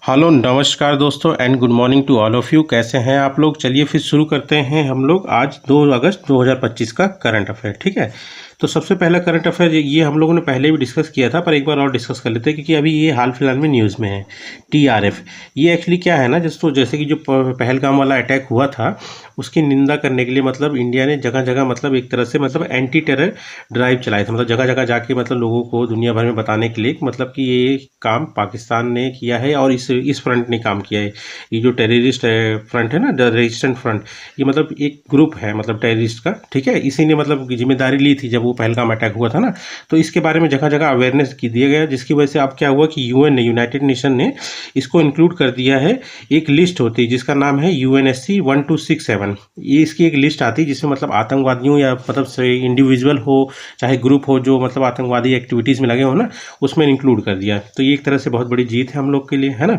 Hello नमस्कार दोस्तों and good morning to all of you. कैसे हैं आप लोग? चलिए फिर शुरू करते हैं हम लोग आज 2 अगस्त 2025 का करंट अफेयर। ठीक है, तो सबसे पहला करंट अफेयर ये हम लोगों ने पहले भी डिस्कस किया था, पर एक बार और डिस्कस कर लेते हैं क्योंकि अभी ये हाल फिलहाल में न्यूज़ में है। टीआरएफ ये एक्चुअली क्या है ना, जैसे कि जो पहलगाम वाला अटैक हुआ था उसकी निंदा करने के लिए मतलब इंडिया ने जगह जगह मतलब एक तरह से मतलब एंटी टेरर ड्राइव चलाए थे। मतलब जगह जगह जाके मतलब लोगों को दुनिया भर में बताने के लिए मतलब कि ये काम पाकिस्तान ने किया है और इस फ्रंट ने काम किया है। ये जो टेररिस्ट फ्रंट है ना, द रेजिस्टेंट फ्रंट, ये मतलब एक ग्रुप है मतलब टेररिस्ट का। ठीक है, इसी ने मतलब जिम्मेदारी ली थी जब वो पहलगाम अटैक हुआ था ना, तो इसके बारे में जगह जगह अवेयरनेस की दिया गया, जिसकी वजह से अब क्या हुआ कि यूएन ने, यूनाइटेड नेशन ने इसको इंक्लूड कर दिया है। एक लिस्ट होती है जिसका नाम है UNSC 1267। ये इसकी एक लिस्ट आती है जिसमें मतलब आतंकवादियों या मतलब इंडिविजुअल हो चाहे ग्रुप हो जो मतलब आतंकवादी एक्टिविटीज़ में लगे हो ना, उसमें इंक्लूड कर दिया। तो ये एक तरह से बहुत बड़ी जीत है हम लोग के लिए, है ना।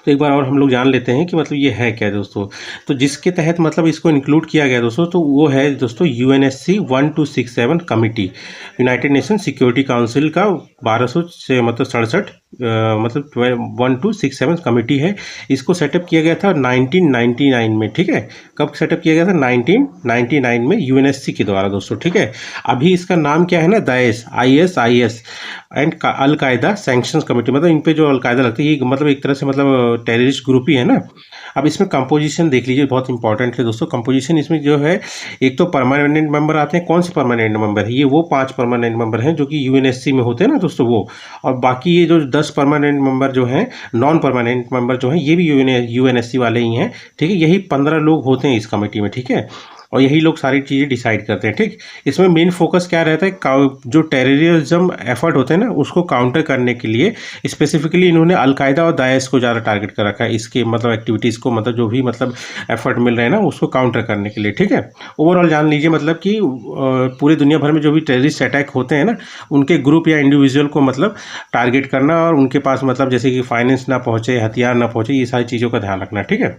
तो एक बार और हम लोग जान लेते हैं कि मतलब ये है क्या दोस्तों। तो जिसके तहत मतलब इसको इंक्लूड किया गया दोस्तों, तो वो है दोस्तों UNSC 1267 committee, United nation security council का 1200 से मतलब 67 मतलब 1267 कमिटी है। इसको सेटअप किया गया था 1999 में। ठीक है, कब सेटअप किया गया था? 1999 में UNSC के द्वारा दोस्तों। ठीक है, अभी इसका नाम क्या है ना, Daesh ISIS and al Qaeda sanctions committee. मतलब इन पे जो अलकायदा लगती है ये मतलब एक तरह से मतलब टेररिस्ट ग्रुप ही है ना। अब इसमें कंपोजिशन देख लीजिए, बहुत इंपॉर्टेंट है दोस्तों कंपोजिशन। इसमें जो है एक तो परमानेंट मेंबर आते हैं। कौन से परमानेंट मेंबर है? ये वो 5 परमानेंट मेंबर हैं जो कि UNSC में होते हैं ना दोस्तों, वो। और बाकी ये जो 10 परमानेंट मेंबर जो हैं, नॉन परमानेंट मेंबर जो हैं, ये भी UNSC वाले ही हैं। ठीक है, यही 15 लोग होते हैं इस कमेटी में। ठीक है, और यही लोग सारी चीज़ें डिसाइड करते हैं। ठीक, इसमें मेन फोकस क्या रहता है, जो टेररिज्म एफर्ट होते हैं ना उसको काउंटर करने के लिए स्पेसिफिकली इन्होंने अलकायदा और दाइश को ज़्यादा टारगेट कर रखा है। इसके मतलब एक्टिविटीज़ को मतलब जो भी मतलब एफर्ट मिल रहे हैं ना उसको काउंटर करने के लिए। ठीक है, ओवरऑल जान लीजिए मतलब कि पूरी दुनिया भर में जो भी टेररिस्ट अटैक होते हैं ना, उनके ग्रुप या इंडिविजुअल को मतलब टारगेट करना और उनके पास मतलब जैसे कि फाइनेंस ना पहुँचे, हथियार ना पहुँचे, ये सारी चीज़ों का ध्यान रखना। ठीक है,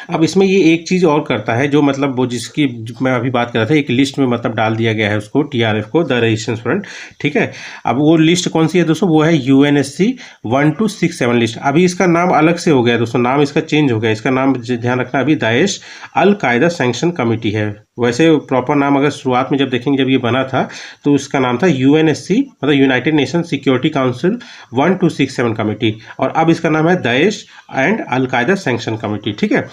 अब इसमें ये एक चीज़ और करता है जो मतलब वो जिसकी मैं अभी बात कर रहा था, एक लिस्ट में मतलब डाल दिया गया है उसको, TRF को, द रेजिस्टेंस फ्रंट। ठीक है, अब वो लिस्ट कौन सी है दोस्तों? वो है UNSC 1267 लिस्ट। अभी इसका नाम अलग से हो गया है दोस्तों, नाम इसका चेंज हो गया। इसका नाम ध्यान रखना, अभी दाइश अल कायदा सैंक्शन कमेटी है। वैसे प्रॉपर नाम अगर शुरुआत में जब देखेंगे जब ये बना था तो उसका नाम था UNSC मतलब United nation security council 1267 committee, और अब इसका नाम है दाइश एंड अल कायदा सैंक्शन कमेटी। ठीक है,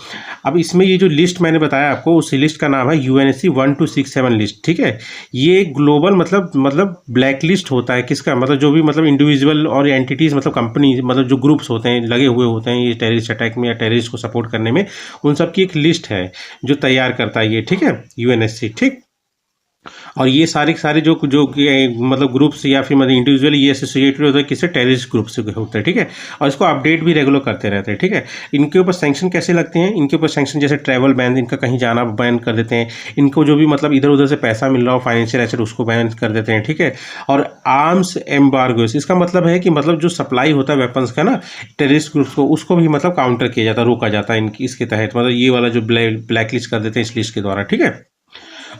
अब इसमें ये जो लिस्ट मैंने बताया आपको, उस लिस्ट का नाम है UNSC 1267 लिस्ट। ठीक है, ये ग्लोबल मतलब ब्लैक लिस्ट होता है किसका, मतलब जो भी मतलब इंडिविजुअल और एंटिटीज़ मतलब कंपनी मतलब जो ग्रुप्स होते हैं लगे हुए होते हैं ये टेररिस्ट अटैक में या टेररिस्ट को सपोर्ट करने में, उन सब की एक लिस्ट है जो तैयार करता है ये। ठीक है, UNSC। ठीक, और ये सारे के सारे जो जो मतलब ग्रुप्स या फिर मतलब इंडिविजुअल ये एसोसिएटेड होता है किससे? टेररिस्ट ग्रुप से होता है। ठीक है, और इसको अपडेट भी रेगुलर करते रहते हैं। ठीक है, इनके ऊपर सैंक्शन कैसे लगते हैं? इनके ऊपर सैंक्शन जैसे ट्रैवल बैन, इनका कहीं जाना बैन कर देते हैं। इनको जो भी मतलब इधर उधर से पैसा मिल रहा हो, फाइनेंशियल एसेट, उसको बैन कर देते हैं। ठीक है, और आर्म्स एम्बार्गोस, इसका मतलब है कि मतलब जो सप्लाई होता है वेपन्स का ना टेररिस्ट ग्रुप्स को, उसको भी मतलब काउंटर किया जाता है, रोका जाता है इसके तहत। मतलब ये वाला जो ब्लैक लिस्ट कर देते हैं इस लिस्ट के द्वारा। ठीक है,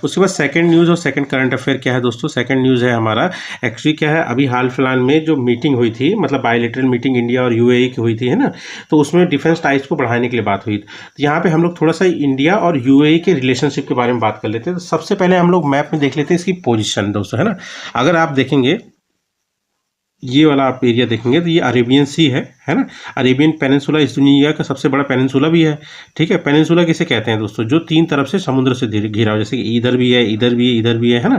उसके बाद सेकंड न्यूज़ और सेकंड करंट अफेयर क्या है दोस्तों? सेकंड न्यूज़ है हमारा, एक्चुअली क्या है, अभी हाल फिलहाल में जो मीटिंग हुई थी मतलब बायलैटरल मीटिंग इंडिया और UAE की हुई थी, है ना, तो उसमें डिफेंस टाइज को बढ़ाने के लिए बात हुई। तो यहाँ पे हम लोग थोड़ा सा इंडिया और UAE के रिलेशनशिप के बारे में बात कर लेते हैं। तो सबसे पहले हम लोग मैप में देख लेते हैं इसकी पोजिशन दोस्तों, है ना। अगर आप देखेंगे ये वाला आप एरिया देखेंगे तो ये अरेबियन सी है ना। अरेबियन पेनिनसुला इस दुनिया का सबसे बड़ा पेनिनसुला भी है। ठीक है, पेनिनसुला किसे कहते हैं दोस्तों? जो 3 तरफ से समुद्र से घिरा हो, जैसे कि इधर भी है, इधर भी है, इधर भी है ना।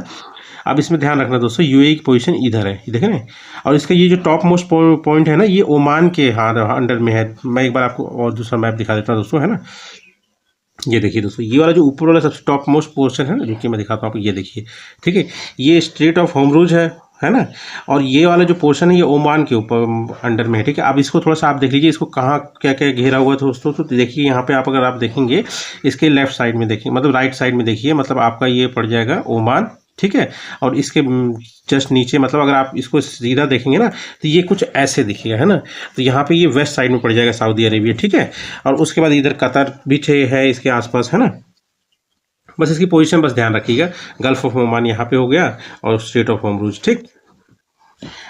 अब इसमें ध्यान रखना दोस्तों, UAE की पोजीशन इधर है, ये देखें ना। और इसका ये जो टॉप मोस्ट पॉइंट है ना, ये ओमान के अंडर में है। मैं एक बार आपको और दूसरा मैप दिखा देता हूँ दोस्तों, है ना। ये देखिए दोस्तों, ये वाला जो ऊपर वाला सबसे टॉप मोस्ट पोर्शन है ना, जो कि मैं दिखाता हूँ आपको, ये देखिए। ठीक है, ये स्ट्रेट ऑफ होर्मुज है ना। और ये वाला जो पोर्शन है ये ओमान के ऊपर अंडर में है। ठीक है, अब इसको थोड़ा सा आप देख लीजिए, इसको कहाँ क्या क्या घेरा हुआ है दोस्तों। तो देखिए यहाँ पे आप अगर आप देखेंगे इसके लेफ्ट साइड में देखिए, मतलब राइट साइड में देखिए, मतलब आपका ये पड़ जाएगा ओमान। ठीक है, और इसके जस्ट नीचे मतलब अगर आप इसको सीधा देखेंगे ना तो ये कुछ ऐसे दिखेगा, है ना। तो यहाँ पे ये वेस्ट साइड में पड़ जाएगा सऊदी अरेबिया। ठीक है, और उसके बाद इधर कतर भी है इसके आसपास, है ना। बस इसकी पोजीशन बस ध्यान रखिएगा, गल्फ ऑफ ओमान यहाँ पे हो गया और स्ट्रेट ऑफ होर्मुज। ठीक,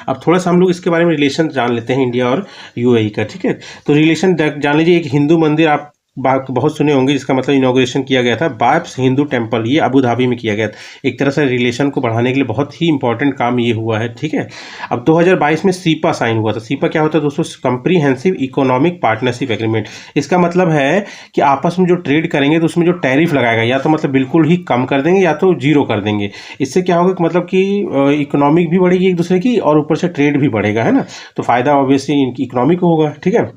अब थोड़ा सा हम लोग इसके बारे में रिलेशन जान लेते हैं इंडिया और यूएई का, ठीक है। तो रिलेशन जान लीजिए, एक हिंदू मंदिर आप बहुत सुने होंगे जिसका मतलब इनॉग्रेशन किया गया था, बाब्स हिंदू टेम्पल, ये अबू धाबी में किया गया था। एक तरह से रिलेशन को बढ़ाने के लिए बहुत ही इंपॉर्टेंट काम ये हुआ है, ठीक है। अब 2022 में सीपा साइन हुआ था। सीपा क्या होता है दोस्तों? Comprehensive economic partnership agreement. इसका मतलब है कि आपस में जो ट्रेड करेंगे तो उसमें जो टैरिफ लगाएगा या तो मतलब बिल्कुल ही कम कर देंगे या तो जीरो कर देंगे। इससे क्या होगा कि मतलब कि इकोनॉमिक भी बढ़ेगी एक दूसरे की और ऊपर से ट्रेड भी बढ़ेगा, है ना। तो फायदा ऑब्वियसली इकोनॉमिक को होगा, ठीक है।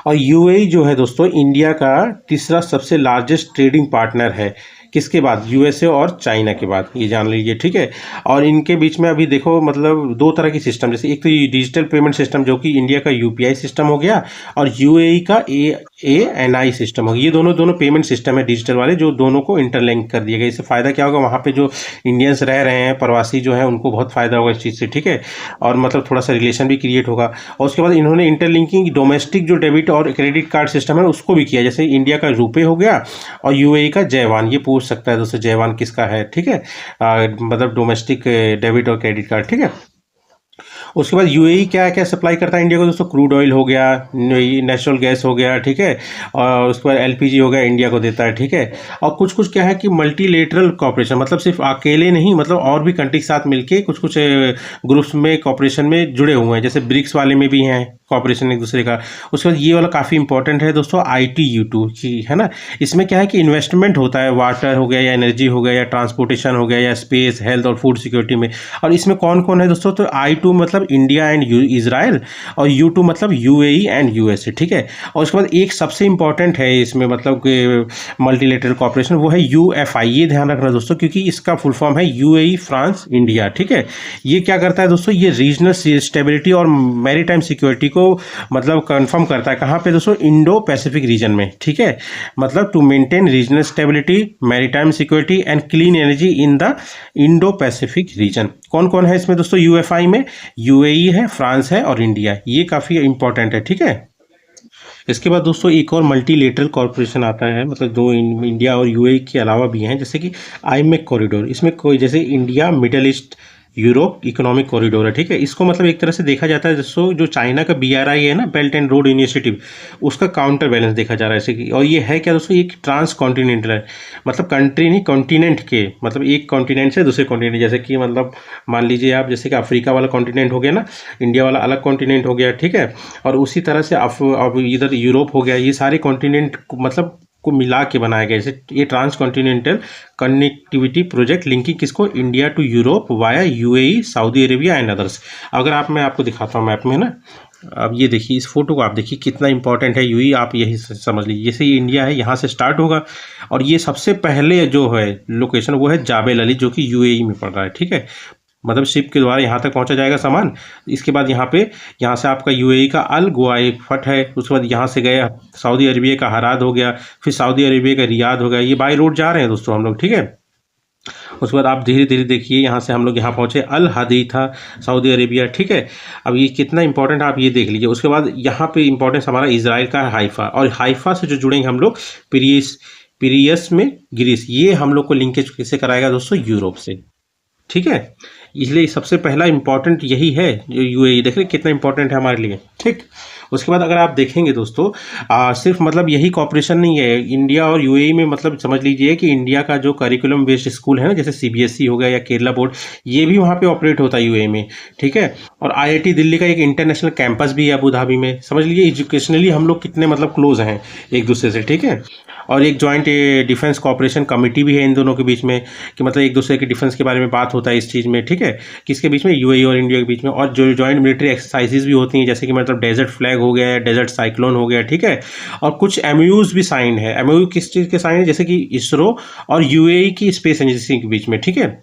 और यूएई जो है दोस्तों इंडिया का तीसरा सबसे लार्जेस्ट ट्रेडिंग पार्टनर है। किसके बाद? यूएसए और चाइना के बाद, ये जान लीजिए, ठीक है। और इनके बीच में अभी देखो मतलब दो तरह की सिस्टम, जैसे एक तो डिजिटल पेमेंट सिस्टम जो कि इंडिया का यूपीआई सिस्टम हो गया और यूएई का एएनआई सिस्टम हो गया। ये दोनों पेमेंट सिस्टम है डिजिटल वाले, जो दोनों को इंटरलिंक कर दिया गया। इससे फ़ायदा क्या होगा? वहाँ पे जो इंडियंस रह रहे हैं, प्रवासी जो है, उनको बहुत फ़ायदा होगा इस चीज़ से, ठीक है। और मतलब थोड़ा सा रिलेशन भी क्रिएट होगा। और उसके बाद इन्होंने इंटरलिंकिंग डोमेस्टिक जो डेबिट और क्रेडिट कार्ड सिस्टम है उसको भी किया, जैसे इंडिया का रुपे हो गया और यूएई का जयवान। ये पूछ सकता है दोस्तों जयवान किसका है, ठीक है। मतलब डोमेस्टिक डेबिट और क्रेडिट कार्ड, ठीक है। उसके बाद यूएई क्या क्या सप्लाई करता है इंडिया को दोस्तों? क्रूड ऑयल हो गया, नेचुरल गैस हो गया, ठीक है। और उसके बाद एलपीजी हो गया, इंडिया को देता है, ठीक है। और कुछ कुछ क्या है कि मल्टीलेटरल कॉपरेशन, मतलब सिर्फ अकेले नहीं, मतलब और भी कंट्री के साथ मिलके कुछ कुछ ग्रुप्स में कॉपरेशन में जुड़े हुए हैं, जैसे ब्रिक्स वाले में भी हैं कॉपरेशन एक दूसरे का। उसके बाद ये वाला काफ़ी इंपॉर्टेंट है दोस्तों, ITU2 की, है ना। इसमें क्या है कि इन्वेस्टमेंट होता है, वाटर हो गया या एनर्जी हो गया या ट्रांसपोर्टेशन हो गया या स्पेस, हेल्थ और फूड सिक्योरिटी में। और इसमें कौन कौन है दोस्तों? तो I2 मतलब इंडिया एंड इजराइल और U2 मतलब यूएई एंड यूएसए, ठीक है। और उसके बाद एक सबसे इंपॉर्टेंट है इसमें मतलब मल्टीलेटरल कॉपरेशन, वो है UFI। ये ध्यान रखना दोस्तों क्योंकि इसका फुल फॉर्म है यूएई फ्रांस इंडिया, ठीक है। ये क्या करता है दोस्तों? ये रीजनल स्टेबिलिटी और मैरीटाइम सिक्योरिटी को मतलब कंफर्म करता है। कहाँ पे दोस्तों? इंडो पैसिफिक रीजन में, ठीक है। मतलब to maintain regional stability, maritime security and clean energy in the Indo Pacific region. कौन कौन है इसमें दोस्तों? यूएफआई में यूएई है, फ्रांस है और इंडिया है। ये काफ़ी इंपॉर्टेंट है, ठीक है। इसके बाद दोस्तों एक और मल्टीलेटरल कॉर्पोरेशन आता है, मतलब दो इंडिया और यूएई के अलावा भी हैं, जैसे कि आईमेक कॉरिडोर। इसमें कोई जैसे India middle east Europe economic corridor है, ठीक है। इसको मतलब एक तरह से देखा जाता है दोस्तों, जो चाइना का BRI है ना, बेल्ट एंड रोड इनिशिएटिव, उसका काउंटर बैलेंस देखा जा रहा है ऐसे। और ये है क्या दोस्तों? एक ट्रांस कॉन्टिनेंटल है, मतलब कंट्री नहीं, कॉन्टिनेंट के, मतलब एक कॉन्टिनेंट से दूसरे कॉन्टिनेंट, जैसे कि मतलब मान लीजिए आप, जैसे कि अफ्रीका वाला कॉन्टिनेंट हो गया ना, इंडिया वाला अलग कॉन्टिनेंट हो गया, ठीक है। और उसी तरह से अब इधर यूरोप हो गया। ये सारे कॉन्टिनेंट मतलब को मिला के बनाया गया। जैसे ये trans continental connectivity project linking किसको? India to Europe via UAE, Saudi Arabia and others. अगर मैं आपको दिखाता हूँ मैप में ना, अब ये देखिए, इस फोटो को आप देखिए कितना इंपॉर्टेंट है यूएई, आप यही समझ लीजिए। जैसे ये इंडिया है, यहाँ से स्टार्ट होगा और ये सबसे पहले जो है लोकेशन वो है जाबेल अली, जो कि यूएई में पड़ रहा है, ठीक है। मतलब शिप के द्वारा यहाँ तक पहुँचा जाएगा सामान। इसके बाद यहाँ से आपका यूएई का अल गुआइफट है। उसके बाद यहाँ से गया सऊदी अरेबिया का हराद हो गया, फिर सऊदी अरेबिया का रियाद हो गया। ये बाई रोड जा रहे हैं दोस्तों हम लोग, ठीक है। उसके बाद आप धीरे धीरे देखिए, यहाँ से हम लोग यहाँ पहुँचे अल हदीथा सऊदी अरेबिया, ठीक है। अब ये कितना इंपॉर्टेंट आप ये देख लीजिए। उसके बाद यहाँ पे इंपॉर्टेंस हमारा इजराइल का हाइफा, और हाइफा से जो जुड़ेंगे हम लोग पीरियस में ग्रीस। ये हम लोग को लिंकेज किससे कराएगा दोस्तों? यूरोप से, ठीक है। इसलिए सबसे पहला इंपॉर्टेंट यही है, जो यूएई देख रहे कितना इंपॉर्टेंट है हमारे लिए, ठीक। उसके बाद अगर आप देखेंगे दोस्तों, सिर्फ मतलब यही कॉपरेशन नहीं है इंडिया और यूएई में। मतलब समझ लीजिए कि इंडिया का जो करिकुलम बेस्ड स्कूल है ना, जैसे सीबीएसई हो गया या केरला बोर्ड, ये भी वहाँ पे ऑपरेट होता है यूएई में, ठीक है। और आईआईटी दिल्ली का एक इंटरनेशनल कैंपस भी है अबू धाबी में। समझ लीजिए एजुकेशनली हम लोग कितने मतलब क्लोज हैं एक दूसरे से, ठीक है। और एक जॉइंट डिफेंस कॉपरेशन कमेटी भी है इन दोनों के बीच में, कि मतलब एक दूसरे के डिफेंस के बारे में बात होता है इस चीज़ में, ठीक है। किसके बीच में? यूएई और इंडिया के बीच में। और जो जॉइंट मिलिट्री एक्सरसाइजेज भी होती हैं, जैसे कि मतलब डेजर्ट फ्लैग हो गया, डेजर्ट साइक्लोन हो गया, ठीक है। और कुछ एमओयूज भी साइन है। एमओयू किस चीज़ के साइन है? जैसे कि इसरो और यूएई की स्पेस एजेंसी के बीच में, ठीक है।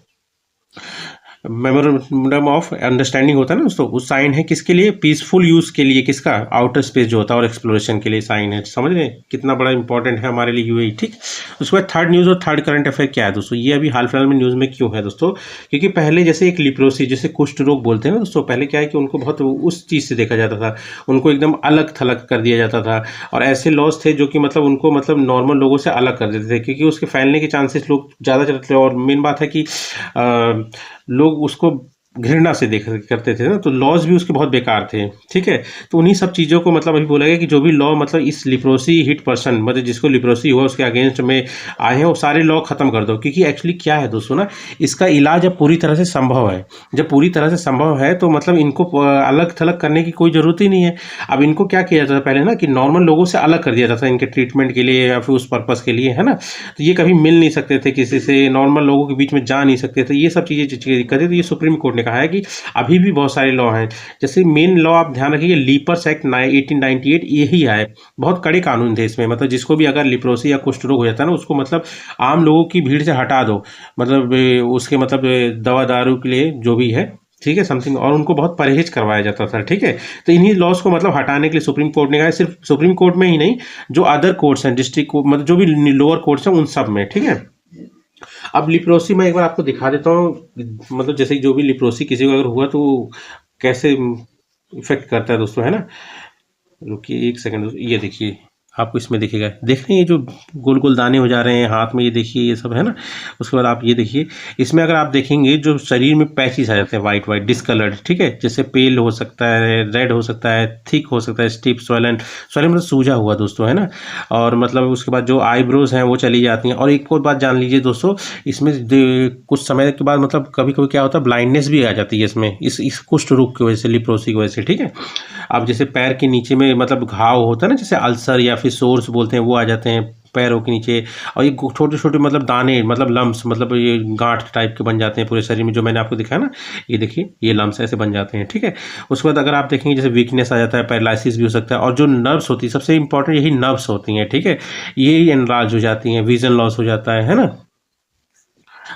मेमोरेंडम ऑफ अंडरस्टैंडिंग होता है ना दोस्तों, उस साइन है किसके लिए? पीसफुल यूज़ के लिए, किसका? आउटर स्पेस जो होता है और एक्सप्लोरेशन के लिए साइन है। समझ रहे हैं कितना बड़ा इंपॉर्टेंट है हमारे लिए यूएई, ठीक। उसके बाद थर्ड न्यूज़ और थर्ड करंट अफेयर क्या है दोस्तों? ये अभी हाल फिलहाल में न्यूज़ में क्यों है दोस्तों? क्योंकि पहले जैसे एक लिप्रोसी, जैसे कुष्ठ रोग बोलते हैं ना दोस्तों, पहले क्या है कि उनको बहुत उस चीज़ से देखा जाता था, उनको एकदम अलग थलग कर दिया जाता था। और ऐसे लॉस थे जो कि मतलब उनको मतलब नॉर्मल लोगों से अलग कर देते थे, क्योंकि उसके फैलने के चांसेस लोग ज़्यादा चलते थे। और मेन बात है कि लोग उसको घृणा से देख करते थे ना, तो लॉज भी उसके बहुत बेकार थे, ठीक है। तो उन्हीं सब चीज़ों को मतलब अभी बोला गया कि जो भी लॉ मतलब इस लिप्रोसी हिट पर्सन मतलब जिसको लिप्रोसी हुआ उसके अगेंस्ट में आए हैं वो सारे लॉ खत्म कर दो, क्योंकि एक्चुअली क्या है दोस्तों ना, इसका इलाज अब पूरी तरह से संभव है। जब पूरी तरह से संभव है तो मतलब इनको अलग थलग करने की कोई ज़रूरत ही नहीं है। अब इनको क्या किया जाता था पहले ना कि नॉर्मल लोगों से अलग कर दिया जाता था इनके ट्रीटमेंट के लिए या फिर उस पर्पज़ के लिए, है ना। तो ये कभी मिल नहीं सकते थे किसी से, नॉर्मल लोगों के बीच में जा नहीं सकते थे, ये सब चीज़ें दिक्कत है। तो ये सुप्रीम कोर्ट ने कहा है कि अभी भी बहुत सारे लॉ हैं। जैसे मेन लॉ आप ध्यान रखिए, लीपर्स एक्ट 1898 यही है। बहुत कड़े कानून थे इसमें, मतलब जिसको भी अगर लिप्रोसी या कुष्ठ रोग हो जाता है ना, उसको मतलब आम लोगों की भीड़ से हटा दो, मतलब उसके मतलब दवा दारू के लिए जो भी है, ठीक है, समथिंग, और उनको बहुत परहेज करवाया जाता था, ठीक है। तो इन्हीं लॉस को मतलब हटाने के लिए सुप्रीम कोर्ट ने कहा है, सिर्फ सुप्रीम कोर्ट में ही नहीं, जो अदर कोर्ट्स हैं, डिस्ट्रिक्ट कोर्ट, मतलब जो भी लोअर कोर्ट्स हैं उन सब में, ठीक है। अब लिप्रोसी मैं एक बार आपको दिखा देता हूँ, मतलब जैसे जो भी लिप्रोसी किसी को अगर हुआ तो कैसे इफेक्ट करता है दोस्तों, है ना। रुकिए एक सेकंड, ये देखिए आपको इसमें दिखेगा, देख रहे हैं ये जो गोल गोल दाने हो जा रहे हैं हाथ में, ये देखिए ये सब है ना। उसके बाद आप ये देखिए, इसमें अगर आप देखेंगे जो शरीर में पैचेस आ जाते हैं वाइट वाइट डिस्कलर्ड, ठीक है, जैसे पेल हो सकता है, रेड हो सकता है, थिक हो सकता है, स्टिफ स्वलन, स्वलन मतलब सूजा हुआ दोस्तों, है ना। और मतलब उसके बाद जो आईब्रोज हैं वो चली जाती हैं। और एक और बात जान लीजिए दोस्तों, इसमें कुछ समय के बाद मतलब कभी कभी क्या होता है, ब्लाइंडनेस भी आ जाती है इसमें, इस कुष्ठ रोग की वजह से, लिप्रोसी की वजह से, ठीक है। अब जैसे पैर के नीचे में मतलब घाव होता है ना, जैसे अल्सर या फिर सोर्स बोलते हैं, वो आ जाते हैं पैरों के नीचे। और ये छोटे छोटे मतलब दाने, मतलब लम्स, मतलब ये गांठ टाइप के बन जाते हैं पूरे शरीर में, जो मैंने आपको दिखाया ना, ये देखिए ये लम्स ऐसे बन जाते हैं, ठीक है। उसके बाद अगर आप देखेंगे जैसे वीकनेस आ जाता है, पैरालिसिस भी हो सकता है। और जो नर्व्स होती है, सबसे इंपॉर्टेंट यही नर्व्स होती हैं, ठीक है, यही एनलार्ज हो जाती हैं, विजन लॉस हो जाता है ना।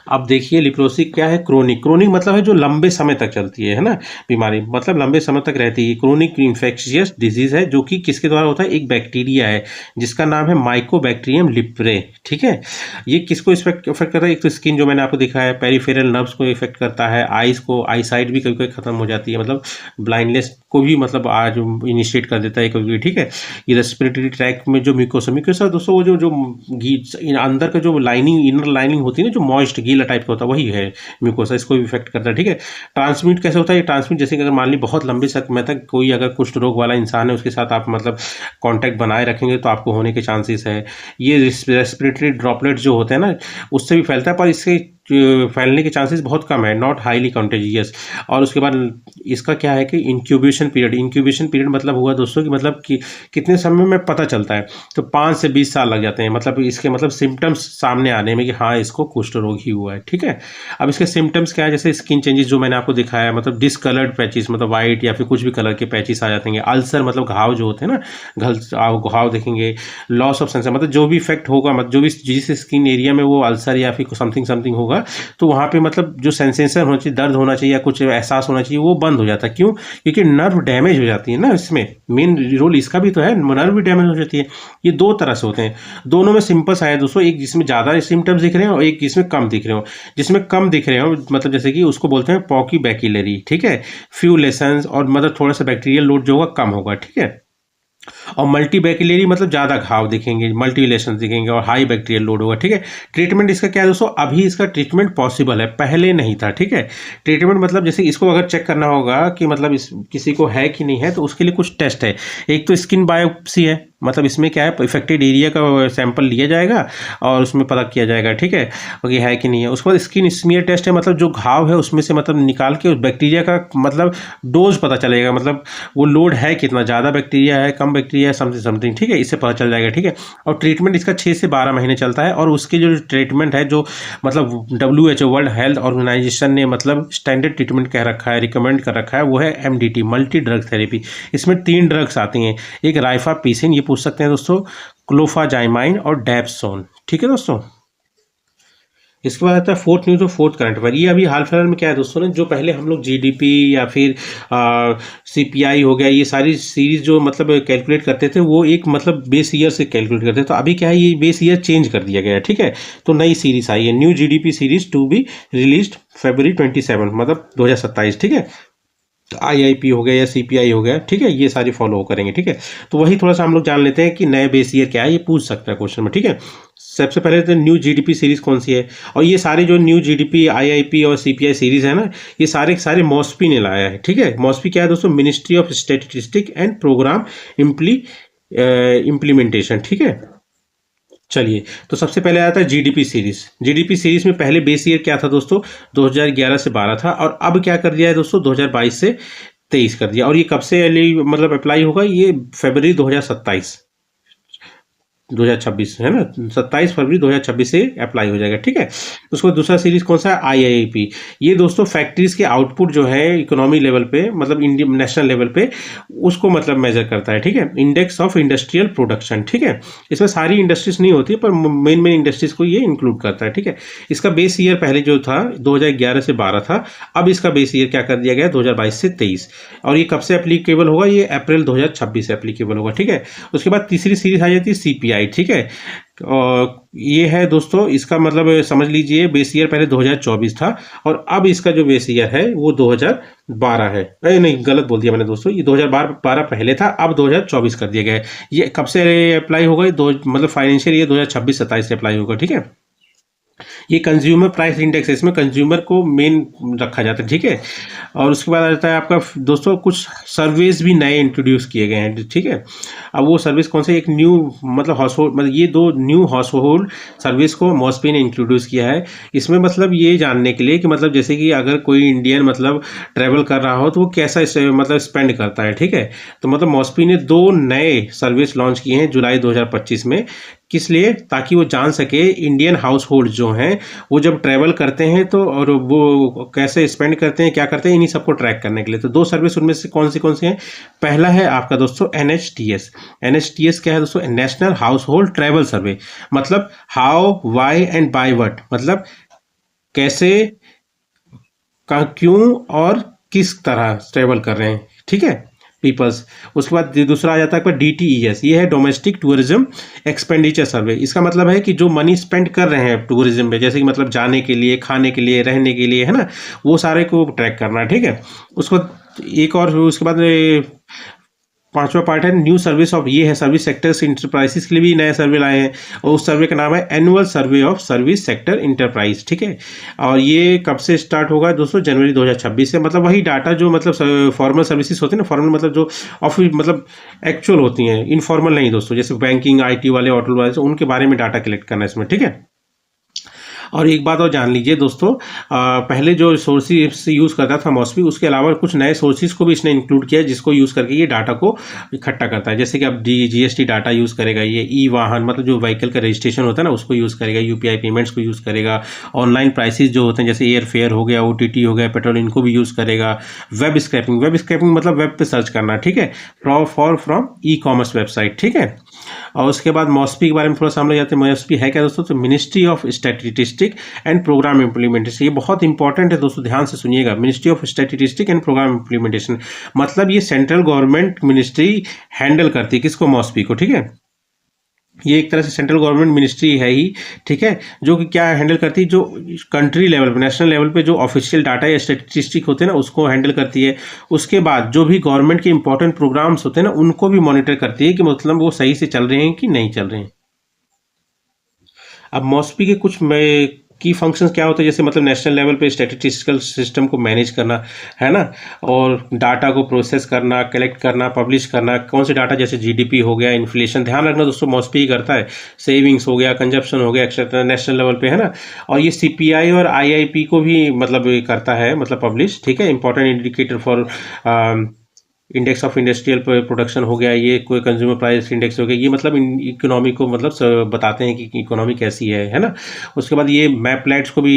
अब देखिए लिप्रोसी क्या है, क्रोनिक, क्रोनिक मतलब है जो लंबे समय तक चलती है ना, बीमारी मतलब लंबे समय तक रहती है। क्रोनिक इन्फेक्शियस डिजीज है जो कि किसके द्वारा होता है, एक बैक्टीरिया है जिसका नाम है माइकोबैक्टीरियम लिप्रे, ठीक है। ये किसको इफेक्ट करता है, एक तो स्किन जो मैंने आपको दिखाया है, पेरिफेरल नर्व्स को इफेक्ट करता है, आइज को, आई साइट भी कभी कभी खत्म हो जाती है, मतलब ब्लाइंडनेस को भी मतलब आज इनिशिएट कर देता है कभी, ठीक है। ये रेस्पिरेटरी ट्रैक में जो म्यूकोसा, म्यूकोसा दोस्तों वो जो अंदर का जो लाइनिंग, इनर लाइनिंग होती है ना, जो मॉइस्ट गीला टाइप का होता है, वही है म्यूकोसा, इसको भी इफेक्ट करता है, ठीक है। ट्रांसमिट कैसे होता है, ये ट्रांसमिट जैसे कि अगर मान ली बहुत लंबे समय तक कोई अगर कुष्ठ रोग वाला इंसान है, उसके साथ आप मतलब कांटेक्ट बनाए रखेंगे तो आपको होने के चांसेस है। ये रेस्पिरेटरी ड्रॉपलेट जो होते हैं ना, उससे भी फैलता है, पर इसके फैलने के चांसेस बहुत कम है, नॉट हाईली कॉन्टेजियस। और उसके बाद इसका क्या है कि इंक्यूबेशन पीरियड, इंक्यूबेशन पीरियड मतलब हुआ दोस्तों कि मतलब कि कितने समय में पता चलता है, तो 5 से 20 साल लग जाते हैं, मतलब इसके मतलब सिम्टम्स सामने आने में कि हाँ इसको कुष्ठ रोग ही हुआ है, ठीक है। अब इसके सिम्टम्स क्या है, जैसे स्किन चेंजेस जो मैंने आपको दिखाया, मतलब डिसकलर्ड पैचेस, मतलब वाइट या फिर कुछ भी कलर के पैचेस आ जाते हैं। अल्सर मतलब घाव जो होते हैं ना, घाव देखेंगे। लॉस ऑफ सेंसर मतलब जो भी इफेक्ट होगा, मतलब जो भी जिस स्किन एरिया में वो अल्सर या फिर समथिंग समथिंग होगा, तो वहाँ पे मतलब जो सेंसेशन होना चाहिए, दर्द होना चाहिए या कुछ एहसास होना चाहिए, वो बंद हो जाता है। क्यों? क्योंकि नर्व डैमेज हो जाती है ना, इसमें मेन रोल इसका भी तो है, नर्व भी डैमेज हो जाती है। ये दो तरह से होते हैं, दोनों में सिंपल सा है दोस्तों, एक जिसमें ज़्यादा सिम्टम्स दिख रहे हैं और एक जिसमें कम दिख रहे हो। जिसमें कम दिख रहे हो मतलब जैसे कि उसको बोलते हैं पॉकी बैक्यूलरी, ठीक है, फ्यू लेसन्स, और मतलब थोड़ा सा बैक्टीरियल लोड जो होगा कम होगा, ठीक है। और मल्टी बैक्टीरियरी मतलब ज़्यादा घाव दिखेंगे, मल्टी लेशन दिखेंगे और हाई बैक्टीरियल लोड होगा, ठीक है। ट्रीटमेंट इसका क्या है दोस्तों, अभी इसका ट्रीटमेंट पॉसिबल है, पहले नहीं था, ठीक है। ट्रीटमेंट मतलब जैसे इसको अगर चेक करना होगा कि मतलब इस किसी को है कि नहीं है, तो उसके लिए कुछ टेस्ट है। एक तो स्किन बायोप्सी है, मतलब इसमें क्या है, इफेक्टेड एरिया का सैंपल लिया जाएगा और उसमें पता किया जाएगा, ठीक है, कि है कि नहीं है। उसके बाद स्किन स्मीयर टेस्ट है, मतलब जो घाव है उसमें से मतलब निकाल के उस बैक्टीरिया का मतलब डोज पता चलेगा, मतलब वो लोड है कितना, ज़्यादा बैक्टीरिया है, कम बैक्टीरिया है, समथिंग, ठीक है, इससे पता चल जाएगा, ठीक है। और ट्रीटमेंट इसका 6 से 12 महीने चलता है। और उसके जो ट्रीटमेंट है, जो मतलब WHO वर्ल्ड हेल्थ ऑर्गेनाइजेशन ने मतलब स्टैंडर्ड ट्रीटमेंट कह रखा है, रिकमेंड कर रखा है, वो है MDT, मल्टी ड्रग थेरेपी। इसमें 3 ड्रग्स आती हैं, एक राइफापिसिन, ये पूछ सकते हैं दोस्तों, क्लोफाजाइमाइन और डेप्सोन, ठीक है दोस्तों। इसके बाद आता है फोर्थ न्यूज़ और फोर्थ करंट अफेयर। ये अभी हाल फिलहाल में क्या है दोस्तों ने, जो पहले हम लोग GDP या फिर CPI हो गया, ये सारी सीरीज जो मतलब कैलकुलेट करते थे, वो एक मतलब बेस ईयर से कैलकुलेट करते थे। तो अभी क्या है, ये बेस ईयर चेंज कर दिया गया है, ठीक है। तो नई सीरीज आई है, new GDP series to be release February 27, मतलब 2027, ठीक है। आईआईपी हो गया या सीपीआई हो गया, ठीक है, ये सारी फॉलो करेंगे, ठीक है। तो वही थोड़ा सा हम लोग जान लेते हैं कि नए बेस ईयर क्या है, ये पूछ सकता है क्वेश्चन में, ठीक है। सबसे पहले तो न्यू जीडीपी सीरीज कौन सी है, और ये सारे जो न्यू जीडीपी आईआईपी और सीपीआई सीरीज है ना, ये सारे के सारे मॉस्पी ने लाया है, ठीक है। मॉस्पी क्या है दोस्तों, ministry of statistic and programme implementation, ठीक है। चलिए, तो सबसे पहले आया था जीडीपी सीरीज। जीडीपी सीरीज में पहले बेस ईयर क्या था दोस्तों, 2011 से 12 था, और अब क्या कर दिया है दोस्तों, 2022 से 23 कर दिया। और ये कब से मतलब अप्लाई होगा, ये फरवरी 2026 है ना, 27 फरवरी 2026 से अप्लाई हो जाएगा, ठीक है। उसको दूसरा सीरीज कौन सा है, आईआईपी। ये दोस्तों फैक्ट्रीज के आउटपुट जो है इकोनॉमी लेवल पे, मतलब इंडिया नेशनल लेवल पे, उसको मतलब मेजर करता है, ठीक है। इंडेक्स ऑफ इंडस्ट्रियल प्रोडक्शन, ठीक है। इसमें सारी इंडस्ट्रीज नहीं होती, पर मेन मेन इंडस्ट्रीज को ये इंक्लूड करता है, ठीक है। इसका बेस ईयर पहले जो था 2011 से 12 था, अब इसका बेस ईयर क्या कर दिया गया, 2022 से 23। और ये कब से एप्लीकेबल होगा, ये अप्रैल 2026 से एप्लीकेबल होगा, ठीक है। उसके बाद तीसरी सीरीज आ जाती है सीपीआई, ठीक है। और ये है दोस्तों, इसका मतलब समझ लीजिए बेस ईयर पहले 2024 था, और अब इसका जो बेस ईयर है वो 2012 है। नहीं, गलत बोल दिया मैंने दोस्तों, ये 2012 पहले था, अब 2024 कर दिया गया है। ये कब से अप्लाई होगा, मतलब फाइनेंशियल ईयर 2026-27 से अप्लाई होगा, ठीक है। ये कंज्यूमर प्राइस इंडेक्स है, इसमें कंज्यूमर को मेन रखा जाता है, ठीक है। और उसके बाद आ जाता है आपका दोस्तों, कुछ सर्विस भी नए इंट्रोड्यूस किए गए हैं, ठीक है। अब वो सर्विस कौन से, एक न्यू मतलब हाउस होल्ड, मतलब ये दो न्यू हाउस होल्ड सर्विस को मॉस्पी ने इंट्रोड्यूस किया है। इसमें मतलब ये जानने के लिए कि मतलब जैसे कि अगर कोई इंडियन मतलब ट्रैवल कर रहा हो तो वो कैसा मतलब स्पेंड करता है, ठीक है। तो मतलब मॉस्पी ने दो नए सर्विस लॉन्च किए हैं जुलाई 2025 में। किस लिए, ताकि वो जान सके इंडियन हाउस होल्ड जो हैं वो जब ट्रैवल करते हैं तो, और वो कैसे स्पेंड करते हैं, क्या करते हैं, इन्हीं सबको ट्रैक करने के लिए। तो दो सर्विस उनमें से कौन सी हैं, पहला है आपका दोस्तों NHTS। NHTS क्या है दोस्तों, national household travel survey. मतलब how, why and by what, मतलब कैसे, क्यों और किस तरह ट्रैवल कर रहे हैं, ठीक है, पीपल्स। उसके बाद दूसरा आ जाता है आपका DTES, ये है डोमेस्टिक टूरिज्म एक्सपेंडिचर सर्वे। इसका मतलब है कि जो मनी स्पेंड कर रहे हैं टूरिज्म में, जैसे कि मतलब जाने के लिए, खाने के लिए, रहने के लिए, है ना, वो सारे को ट्रैक करना है, ठीक है। उसको एक और, उसके बाद पांचवा पार्ट है न्यू सर्विस ऑफ, ये है सर्विस सेक्टर्स इंटरप्राइजेस के लिए भी नया सर्वे लाए हैं, और उस सर्वे का नाम है annual survey of service sector enterprise, ठीक है। और ये कब से स्टार्ट होगा दोस्तों, जनवरी 2026 से। मतलब वही डाटा जो मतलब फॉर्मल सर्विसेज होती है ना, फॉर्मल मतलब जो ऑफिस मतलब एक्चुअल होती हैं, इनफॉर्मल नहीं दोस्तों, जैसे बैंकिंग, IT वाले, ऑटो वाले, उनके बारे में डाटा कलेक्ट करना है इसमें, ठीक है। और एक बात और जान लीजिए दोस्तों, पहले जो सोर्सेज यूज़ करता था मॉस्पी, उसके अलावा कुछ नए सोर्सेज को भी इसने इंक्लूड किया है, जिसको यूज़ करके ये डाटा को इकट्ठा करता है। जैसे कि अब GST डाटा यूज़ करेगा, ये वाहन मतलब जो व्हीकल का रजिस्ट्रेशन होता है ना, उसको यूज़ करेगा, UPI पेमेंट्स को यूज़ करेगा, ऑनलाइन प्राइसेस जो होते हैं जैसे एयर फेयर हो गया, OTT हो गया, पेट्रोल, इनको भी यूज़ करेगा। वेब स्क्रैपिंग मतलब वेब पे सर्च करना, ठीक है, फ्रॉम ई-कॉमर्स वेबसाइट, ठीक है। और उसके बाद मॉस्पी के बारे में थोड़ा सा हम लोग जाते हैं। मॉस्पी है क्या दोस्तों, तो ministry of statistic and programme implementation. ये बहुत इंपॉर्टेंट है दोस्तों, ध्यान से सुनिएगा। Ministry of statistic and programme implementation, मतलब ये सेंट्रल गवर्नमेंट मिनिस्ट्री हैंडल करती है किसको, मॉस्पी को, ठीक है। ये एक तरह से सेंट्रल गवर्नमेंट मिनिस्ट्री है ही, ठीक है, जो कि क्या हैंडल करती है, जो कंट्री लेवल पे, नेशनल लेवल पे जो ऑफिशियल डाटा या स्टैटिस्टिक होते हैं ना, उसको हैंडल करती है। उसके बाद जो भी गवर्नमेंट के इंपॉर्टेंट प्रोग्राम्स होते हैं ना, उनको भी मॉनिटर करती है कि मतलब वो सही से चल रहे हैं कि नहीं चल रहे हैं। अब मॉस्पी के कुछ की फंक्शंस क्या होते हैं, जैसे मतलब नेशनल लेवल पे स्टैटिस्टिकल सिस्टम को मैनेज करना, है ना, और डाटा को प्रोसेस करना, कलेक्ट करना, पब्लिश करना। कौन से डाटा, जैसे GDP हो गया, इन्फ्लेशन, ध्यान रखना दोस्तों, मॉस्पी ही करता है। सेविंग्स हो गया, कंजप्शन हो गया, एक्सेट्रा, नेशनल लेवल पे, है ना। और ये CPI और IIP को भी मतलब करता है, मतलब पब्लिश, ठीक है। Important indicator for index of industrial production हो गया, ये कोई कंज्यूमर प्राइस इंडेक्स हो गया, ये मतलब इकोनॉमी को मतलब बताते हैं कि इकोनॉमी कैसी है ना। उसके बाद ये मैपलेट्स को भी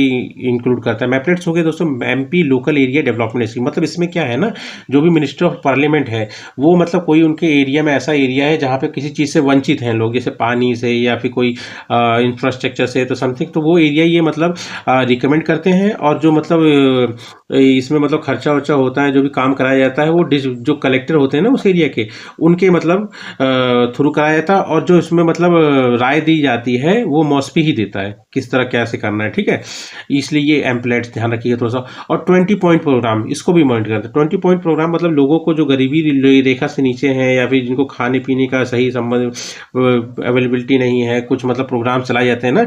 इंक्लूड करता है। मैपलेट्स हो गए दोस्तों MP local area development scheme. मतलब इसमें क्या है ना, जो भी मिनिस्टर ऑफ पार्लियामेंट है, वो मतलब कोई उनके एरिया में ऐसा एरिया है जहाँ पे किसी चीज़ से वंचित हैं लोग, जैसे पानी से या फिर कोई इंफ्रास्ट्रक्चर से, तो समथिंग, तो वो एरिया ये मतलब रिकमेंड करते हैं। और जो मतलब इसमें मतलब खर्चा वर्चा होता है, जो भी काम कराया जाता है वो जो कलेक्टर होते हैं ना उस एरिया के, उनके मतलब थ्रू कराया जाता है। और जो इसमें मतलब राय दी जाती है वो मॉस्पी ही देता है किस तरह कैसे करना है, ठीक है। इसलिए ये एम्पलेट्स ध्यान रखिएगा थोड़ा सा। और 20 पॉइंट प्रोग्राम, इसको भी मॉनिटर करते हैं। 20 पॉइंट प्रोग्राम मतलब लोगों को जो गरीबी रेखा से नीचे हैं या फिर जिनको खाने पीने का सही संबंध अवेलेबिलिटी नहीं है, कुछ मतलब प्रोग्राम चलाए जाते हैं ना,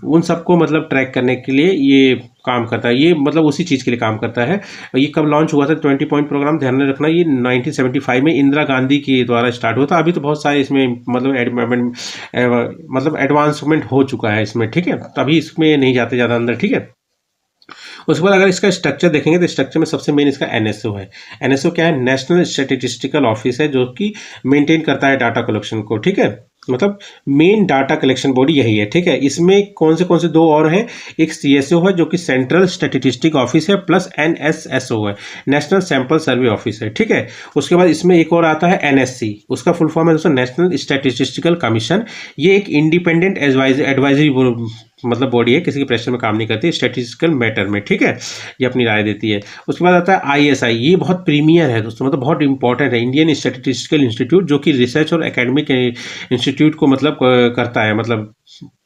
उन सबको मतलब ट्रैक करने के लिए ये काम करता है। ये मतलब उसी चीज़ के लिए काम करता है। ये कब लॉन्च हुआ था 20 पॉइंट प्रोग्राम, ध्यान में रखना, ये 1975 में इंदिरा गांधी के द्वारा स्टार्ट हुआ था। अभी तो बहुत सारे इसमें मतलब एडवांसमेंट हो चुका है इसमें, ठीक है। तो अभी इसमें नहीं जाते ज़्यादा अंदर, ठीक है। उसके बाद अगर इसका स्ट्रक्चर देखेंगे तो स्ट्रक्चर में सबसे मेन इसका एनएसओ है। एनएसओ क्या है? नेशनल स्टैटिस्टिकल ऑफिस है, जो कि मेंटेन करता है डाटा कलेक्शन को, ठीक है। मतलब मेन डाटा कलेक्शन बॉडी यही है, ठीक है। इसमें कौन से दो और हैं, एक सीएसओ है जो कि सेंट्रल स्टैटिस्टिक ऑफिस है, प्लस एनएसएसओ है, नेशनल सैंपल सर्वे ऑफिस है, ठीक है। उसके बाद इसमें एक और आता है एनएससी, उसका फुल फॉर्म है दोस्तों नेशनल स्टैटिस्टिकल कमीशन। ये एक इंडिपेंडेंट एडवाइजरी मतलब बॉडी है, किसी के प्रेशर में काम नहीं करती, स्टैटिस्टिकल मैटर में, ठीक है। ये अपनी राय देती है। उसके बाद आता है आईएसआई, ये बहुत प्रीमियर है दोस्तों, मतलब बहुत इंपॉर्टेंट है, इंडियन स्टैटिस्टिकल इंस्टीट्यूट, जो कि रिसर्च और एकेडमिक इंस्टीट्यूट को मतलब करता है, मतलब